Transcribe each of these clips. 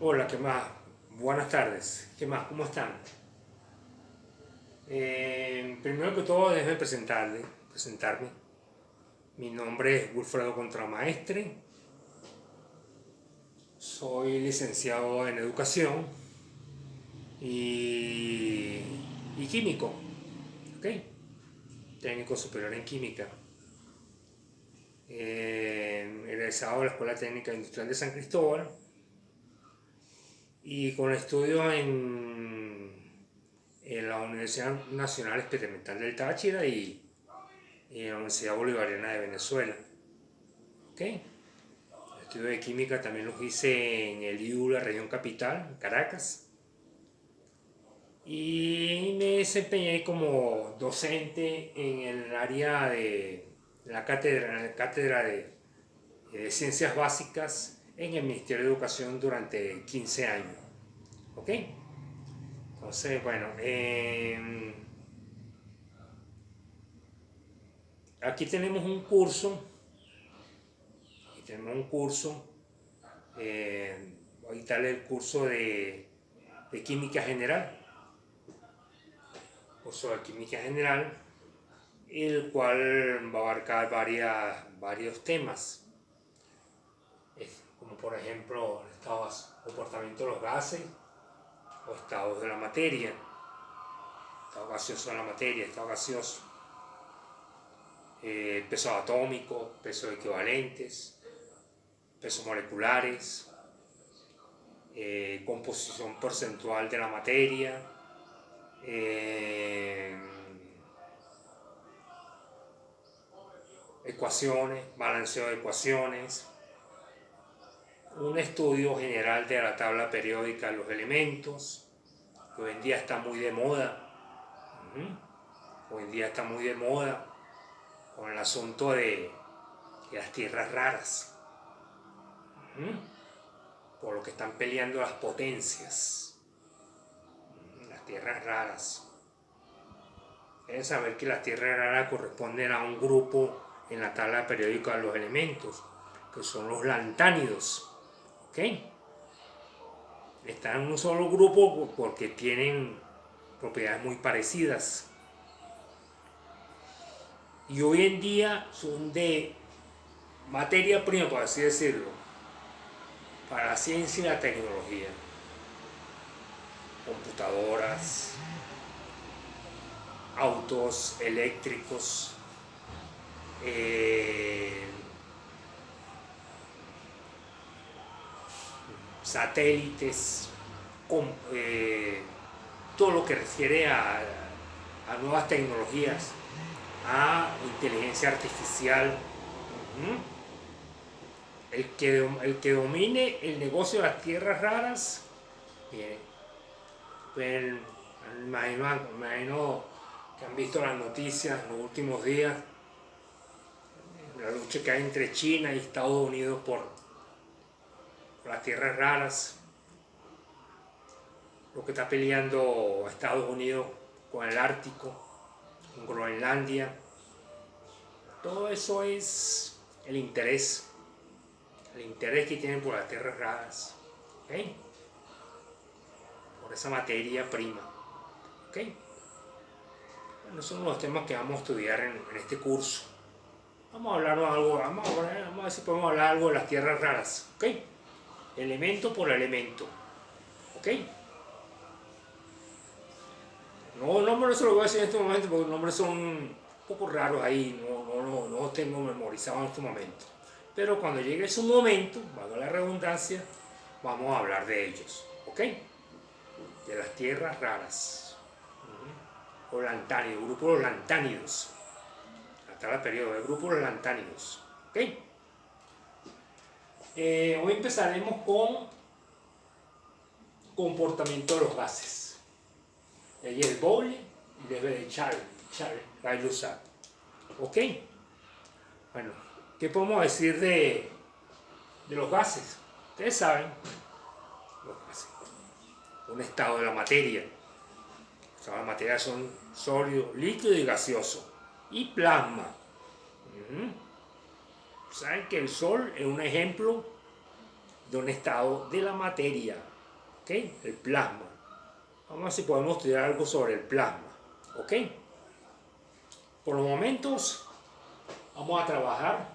Hola, ¿qué más? Buenas tardes. ¿Qué más? ¿Cómo están? Primero que todo, déjenme presentarme. Mi nombre es Wilfredo Contramaestre. Soy licenciado en Educación y, y Químico. ¿Ok? Técnico superior en Química. Egresado de la Escuela Técnica Industrial de San Cristóbal y con estudios en la Universidad Nacional Experimental del Táchira y en la Universidad Bolivariana de Venezuela. ¿Ok? Estudios de química también los hice en el IU, la región capital, Caracas. Y me desempeñé como docente en el área de la cátedra de Ciencias Básicas en el Ministerio de Educación durante 15 años. ¿Ok? Entonces, bueno, aquí tenemos un curso. Aquí tenemos un curso. Voy a quitarle el curso de Química General. Curso de Química General, el cual va a abarcar varios temas, como por ejemplo comportamiento de los gases o estados de la materia, estado gaseoso de la materia, estado gaseoso, pesos atómicos, pesos equivalentes, pesos moleculares, composición porcentual de la materia, eh, ecuaciones, balanceo de ecuaciones, un estudio general de la tabla periódica de los elementos, que hoy en día está muy de moda. Hoy en día está muy de moda con el asunto de las tierras raras, por lo que están peleando las potencias, las tierras raras. Deben saber que las tierras raras corresponden a un grupo en la tabla periódica de los elementos, que son los lantánidos. ¿Ok? Están en un solo grupo porque tienen propiedades muy parecidas. Y hoy en día son de materia prima, por así decirlo, para la ciencia y la tecnología. Computadoras, autos eléctricos, eh, satélites, con, todo lo que refiere a nuevas tecnologías, a inteligencia artificial. El que domine el negocio de las tierras raras, bien, pues, me imagino que han visto las noticias en los últimos días, la lucha que hay entre China y Estados Unidos por las tierras raras, lo que está peleando Estados Unidos con el Ártico, con Groenlandia. Todo eso es el interés que tienen por las tierras raras, ¿okay? Por esa materia prima. ¿Okay? Bueno, son los temas que vamos a estudiar en este curso. Vamos a hablar algo, vamos a ver si podemos hablar algo de las tierras raras. ¿Ok? Elemento por elemento. ¿Ok? No me lo voy a decir en este momento porque los nombres son un poco raros ahí, no los tengo memorizados en este momento. Pero cuando llegue su momento, valga la redundancia, vamos a hablar de ellos. ¿Ok? De las tierras raras. O lantánidos, grupo de los lantánidos. Hasta la periodo del grupo de los lantánidos. ¿Ok? Hoy empezaremos con comportamiento de los gases. Ahí el Bowley y debe de Charles Lussac. ¿Ok? Bueno, ¿qué podemos decir de los gases? Ustedes saben, los gases, un estado de la materia. Los estados de la materia son sólido, líquido y gaseoso. Y plasma. Saben que el Sol es un ejemplo de un estado de la materia, ¿ok? El plasma. Vamos a ver si podemos estudiar algo sobre el plasma, ¿ok? Por los momentos vamos a trabajar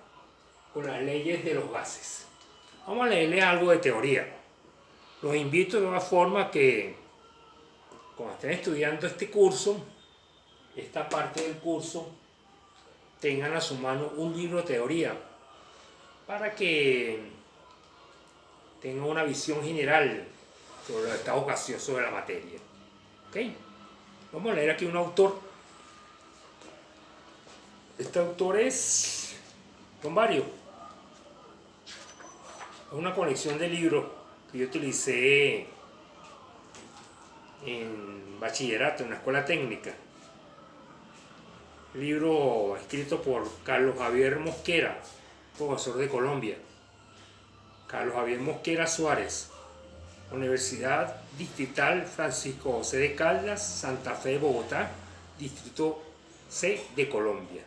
con las leyes de los gases. Vamos a leerle algo de teoría. Los invito de todas formas que cuando estén estudiando este curso, esta parte del curso, tengan a su mano un libro de teoría para que tengan una visión general sobre los estados gaseosos de la materia. ¿Ok? Vamos a leer aquí un autor. Este autor son varios. Es una colección de libros que yo utilicé en bachillerato, en la escuela técnica. Libro escrito por Carlos Javier Mosquera, profesor de Colombia. Carlos Javier Mosquera Suárez, Universidad Distrital Francisco José de Caldas, Santa Fe, Bogotá, Distrito C de Colombia.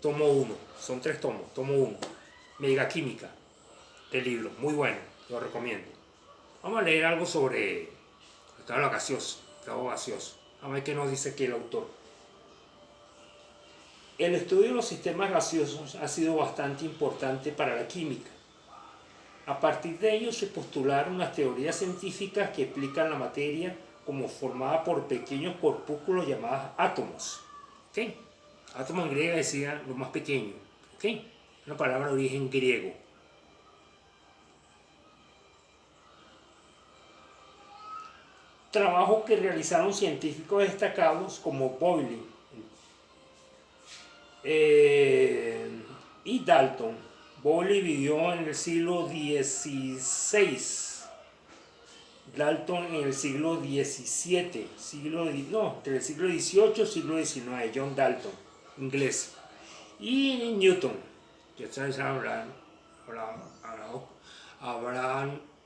Tomo 1, son 3 tomos, tomo 1. Megaquímica del libro, muy bueno, lo recomiendo. Vamos a leer algo sobre el estado gaseoso. Vamos a ver qué nos dice aquí el autor. El estudio de los sistemas gaseosos ha sido bastante importante para la química. A partir de ello se postularon las teorías científicas que explican la materia como formada por pequeños corpúsculos llamados átomos. ¿Okay? Átomo en griego decía lo más pequeño. ¿Okay? Una palabra de origen griego. Trabajo que realizaron científicos destacados como Boyle y Dalton. Boyle vivió en el siglo XVI, Dalton en el siglo XVII, entre el siglo XVIII y el siglo XIX, John Dalton, inglés. Y Newton, que ustedes habrán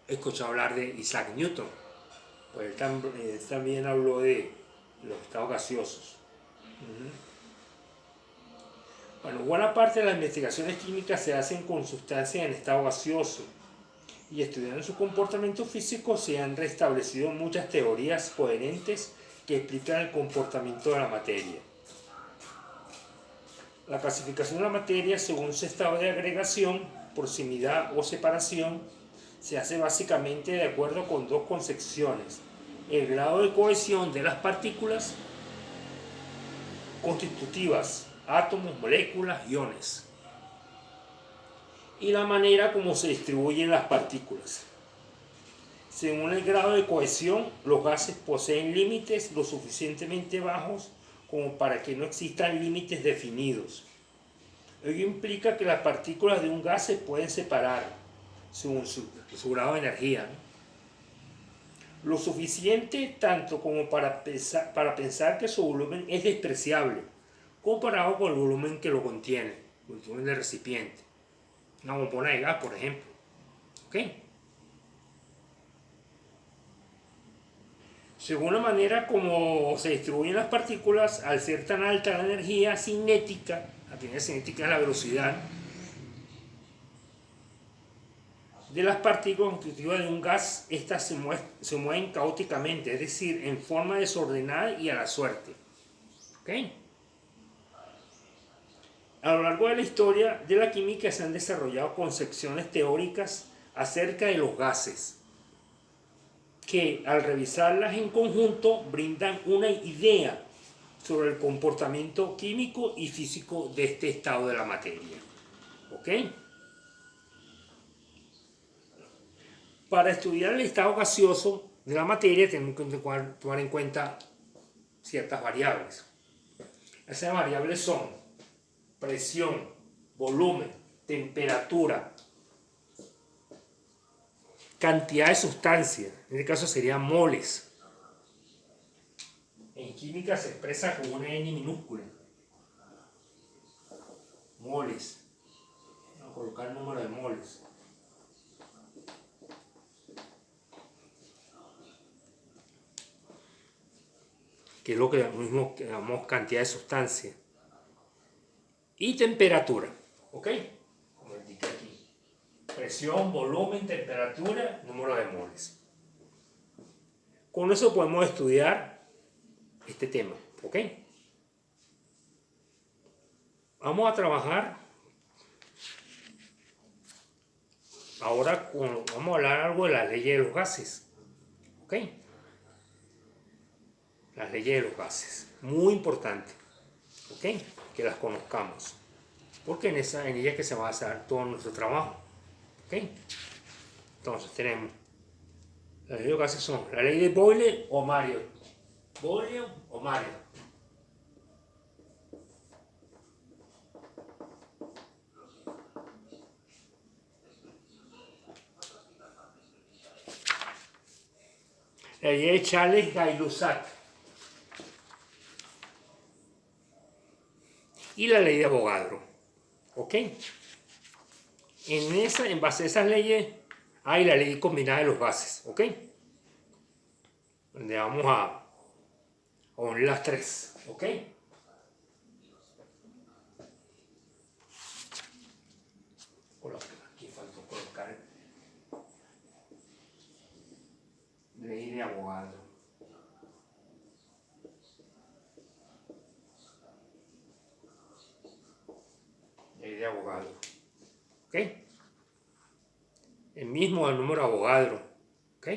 escuchado hablar de Isaac Newton, pues él también habló de los estados gaseosos. Bueno, buena parte de las investigaciones químicas se hacen con sustancias en estado gaseoso y estudiando su comportamiento físico se han restablecido muchas teorías coherentes que explican el comportamiento de la materia. La clasificación de la materia según su estado de agregación, proximidad o separación se hace básicamente de acuerdo con dos concepciones: el grado de cohesión de las partículas constitutivas, átomos, moléculas, iones, y la manera como se distribuyen las partículas. Según el grado de cohesión, los gases poseen límites lo suficientemente bajos como para que no existan límites definidos. Ello implica que las partículas de un gas se pueden separar según su grado de energía, lo suficiente tanto como para pensar que su volumen es despreciable comparado con el volumen que lo contiene, el volumen del recipiente, una bombona de gas, por ejemplo. ¿Ok? Según la manera como se distribuyen las partículas, al ser tan alta la energía cinética, la energía cinética es la velocidad de las partículas constitutivas de un gas, estas se mueven caóticamente, es decir, en forma desordenada y a la suerte. ¿Ok? A lo largo de la historia de la química se han desarrollado concepciones teóricas acerca de los gases, que al revisarlas en conjunto brindan una idea sobre el comportamiento químico y físico de este estado de la materia. ¿Ok? Para estudiar el estado gaseoso de la materia tenemos que tomar en cuenta ciertas variables. Esas variables son presión, volumen, temperatura, cantidad de sustancia, en este caso serían moles. En química se expresa con una N minúscula. Moles. Vamos a colocar el número de moles. Que es lo mismo que llamamos cantidad de sustancia. Y temperatura. ¿Ok? Como indica aquí. presión, volumen, temperatura, número de moles. Con eso podemos estudiar este tema, ¿ok? Vamos a trabajar ahora, vamos a hablar algo de las leyes de los gases, ¿ok? Las leyes de los gases, muy importante, ¿ok? Que las conozcamos, porque en ellas que se va a basar todo nuestro trabajo, ¿ok? Entonces tenemos, las leyes de los gases son la ley de Boyle o Marriott. Boyle o Marriott. La ley de Charles-Gay-Lussac y la ley de Avogadro, ¿ok? En base a esas leyes hay la ley combinada de los gases, ¿ok? Donde vamos a unir las tres, ¿ok? Aquí faltó colocar ley de Avogadro. Ley de Avogadro, ¿ok? El mismo del número Avogadro, ¿ok?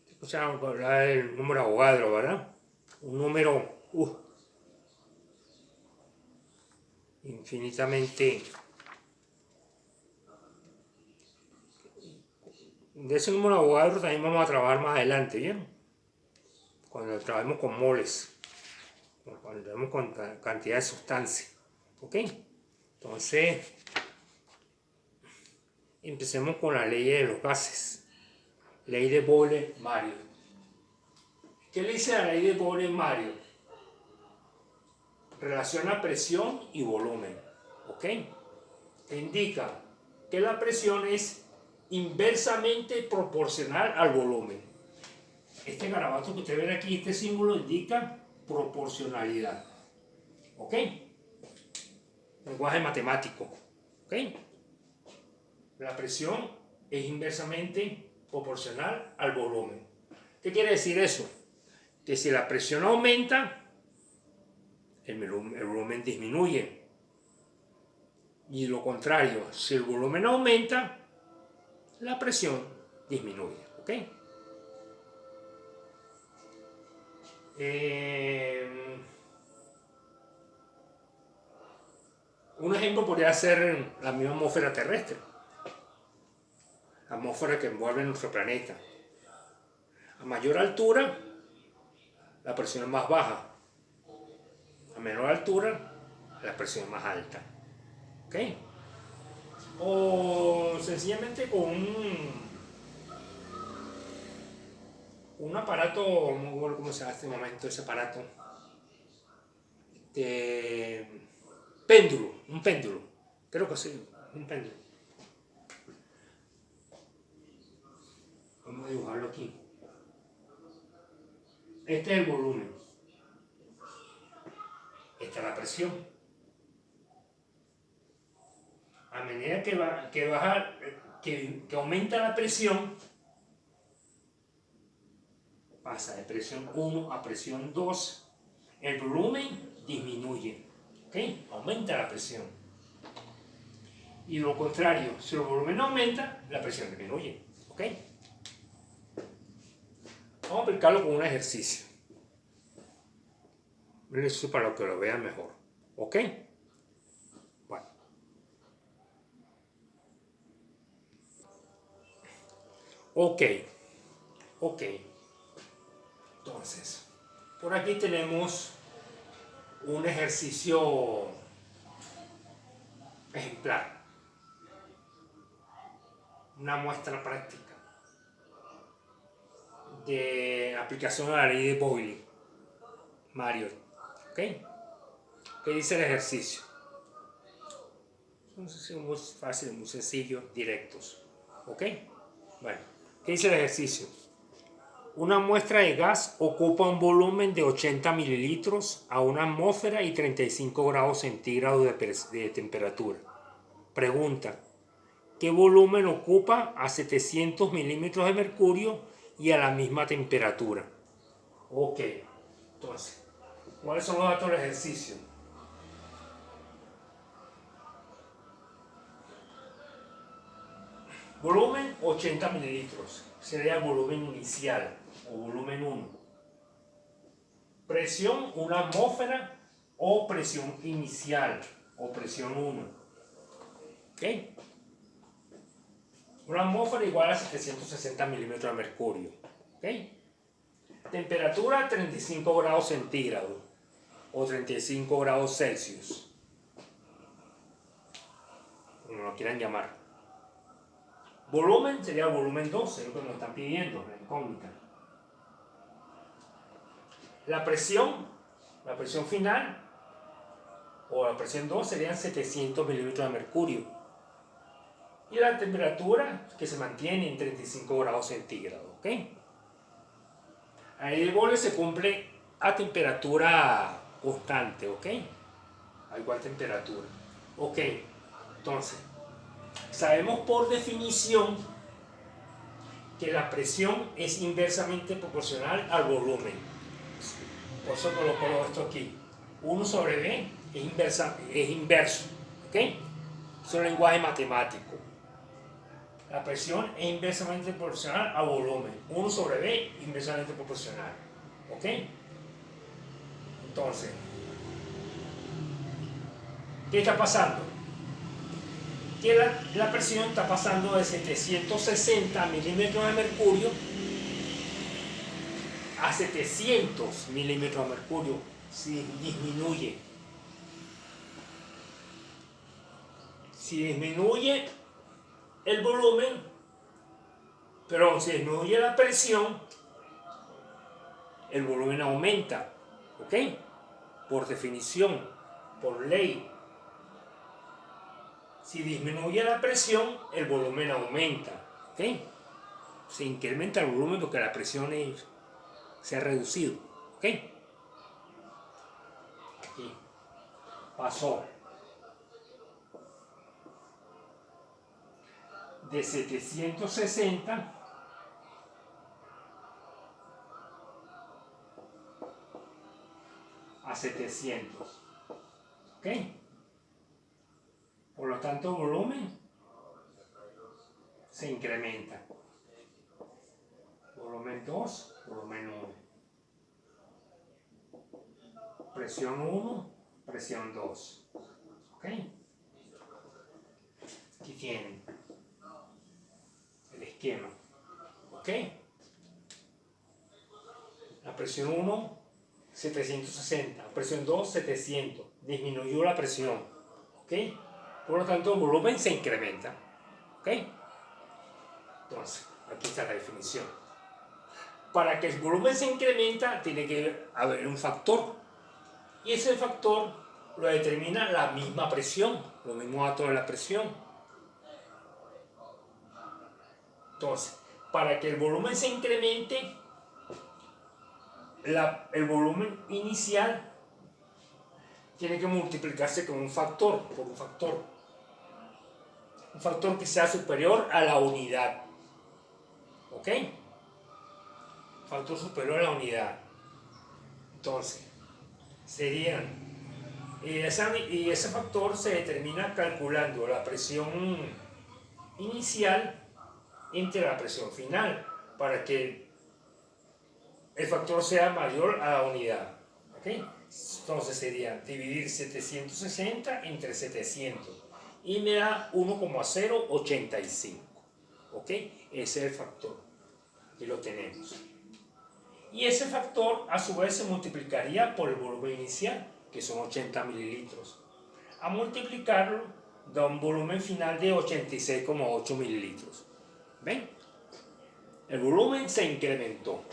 Escucharon hablar del número Avogadro, ¿verdad? Un número infinitamente. De ese número Avogadro también vamos a trabajar más adelante, ¿bien? Cuando trabajemos con moles, cuando trabajemos con cantidad de sustancia, ¿ok? Entonces, empecemos con la ley de los gases. Ley de Boyle-Marriott. ¿Qué le dice la ley de Boyle-Marriott? Relaciona presión y volumen, ¿ok? Indica que la presión es inversamente proporcional al volumen. Este garabato que ustedes ven aquí, este símbolo indica proporcionalidad, ¿ok? Lenguaje matemático, ¿ok? La presión es inversamente proporcional al volumen. ¿Qué quiere decir eso? Que si la presión aumenta, el volumen disminuye. Y lo contrario, si el volumen aumenta, la presión disminuye, ¿ok? Un ejemplo podría ser la misma atmósfera terrestre, la atmósfera que envuelve nuestro planeta. A mayor altura, la presión es más baja. A menor altura, la presión es más alta, ¿ok? O sencillamente con un aparato, no recuerdo cómo se llama en este momento ese aparato, péndulo, un péndulo, creo que sí, un péndulo. Vamos a dibujarlo aquí. Este es el volumen, esta es la presión. A medida que aumenta la presión, pasa de presión 1 a presión 2, el volumen disminuye, ¿ok? Aumenta la presión. Y lo contrario, si el volumen aumenta, la presión disminuye, ¿ok? Vamos a aplicarlo con un ejercicio. Un ejercicio para que lo vean mejor, ¿ok? Bueno. Ok. Entonces, por aquí tenemos un ejercicio ejemplar, una muestra práctica de aplicación a la ley de Boyle-Marriott, ¿ok? ¿Qué dice el ejercicio? Son muy fáciles, muy sencillos, directos, ¿ok? Bueno, ¿qué dice el ejercicio? Una muestra de gas ocupa un volumen de 80 mililitros a una atmósfera y 35 grados centígrados de temperatura. Pregunta: ¿Qué volumen ocupa a 700 milímetros de mercurio y a la misma temperatura? Ok, entonces, ¿cuáles son los datos del ejercicio? Volumen 80 mililitros, sería el volumen inicial o volumen 1. Presión, una atmósfera o presión inicial o presión 1. ¿Ok? Una atmósfera igual a 760 milímetros de mercurio. ¿Ok? Temperatura 35 grados centígrados o 35 grados Celsius, como lo quieran llamar. Volumen sería el volumen 2, es lo que nos están pidiendo, la incógnita. La presión final o la presión 2 serían 700 milímetros de mercurio. Y la temperatura que se mantiene en 35 grados centígrados. ¿Ok? Ahí el bole se cumple a temperatura constante. ¿Ok? A igual temperatura. Ok, entonces, sabemos por definición que la presión es inversamente proporcional al volumen. Por eso coloco esto aquí. 1 sobre B es inverso. ¿Ok? Es un lenguaje matemático. La presión es inversamente proporcional al volumen. 1 sobre B inversamente proporcional. ¿Ok? Entonces, ¿qué está pasando? Que la presión está pasando de 760 milímetros de mercurio a 700 milímetros de mercurio. Si disminuye. Si disminuye el volumen, pero si disminuye la presión, el volumen aumenta. ¿Ok? Por definición, por ley. Si disminuye la presión, el volumen aumenta. ¿Ok? Se incrementa el volumen porque la presión se ha reducido. ¿Ok? Aquí pasó de 760 a 700. ¿Ok? Por lo tanto, el volumen se incrementa. Volumen 2, volumen 1. Presión 1, presión 2. ¿Ok? Aquí tienen el esquema. ¿Ok? La presión 1, 760. Presión 2, 700. Disminuyó la presión. ¿Ok? Por lo tanto, el volumen se incrementa. ¿Ok? Entonces, aquí está la definición. Para que el volumen se incrementa, tiene que haber un factor. Y ese factor lo determina la misma presión, los mismos datos de la presión. Entonces, para que el volumen se incremente, el volumen inicial tiene que multiplicarse con un factor, por un factor. Un factor que sea superior a la unidad. ¿Ok? Factor superior a la unidad. Entonces, serían... Y ese factor se determina calculando la presión inicial entre la presión final, para que el factor sea mayor a la unidad. ¿Ok? Entonces sería dividir 760 entre 700 y me da 1,085. ¿Ok? Ese es el factor. Aquí lo tenemos. Y ese factor a su vez se multiplicaría por el volumen inicial, que son 80 mililitros. A multiplicarlo da un volumen final de 86,8 mililitros. ¿Ven? El volumen se incrementó.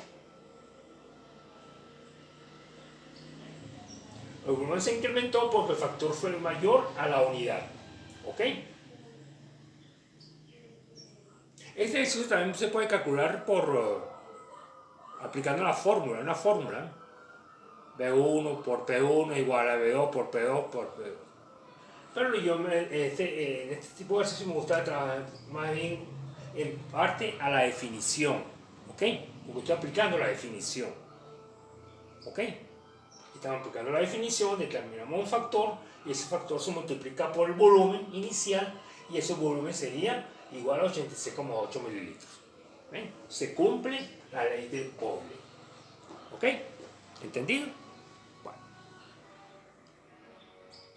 El volumen se incrementó porque el factor fue mayor a la unidad. ¿Ok? Este ejercicio también se puede calcular por aplicando una B1 por P1 igual a B2 por P2 por P2. Pero yo en este tipo de ejercicio me gusta trabajar más bien en parte a la definición, ¿ok? Porque estoy aplicando la definición, ¿ok? Estamos aplicando la definición, determinamos un factor y ese factor se multiplica por el volumen inicial y ese volumen sería igual a 86,8 mililitros. ¿Ven? Se cumple la ley del cobre, ¿ok? ¿Entendido?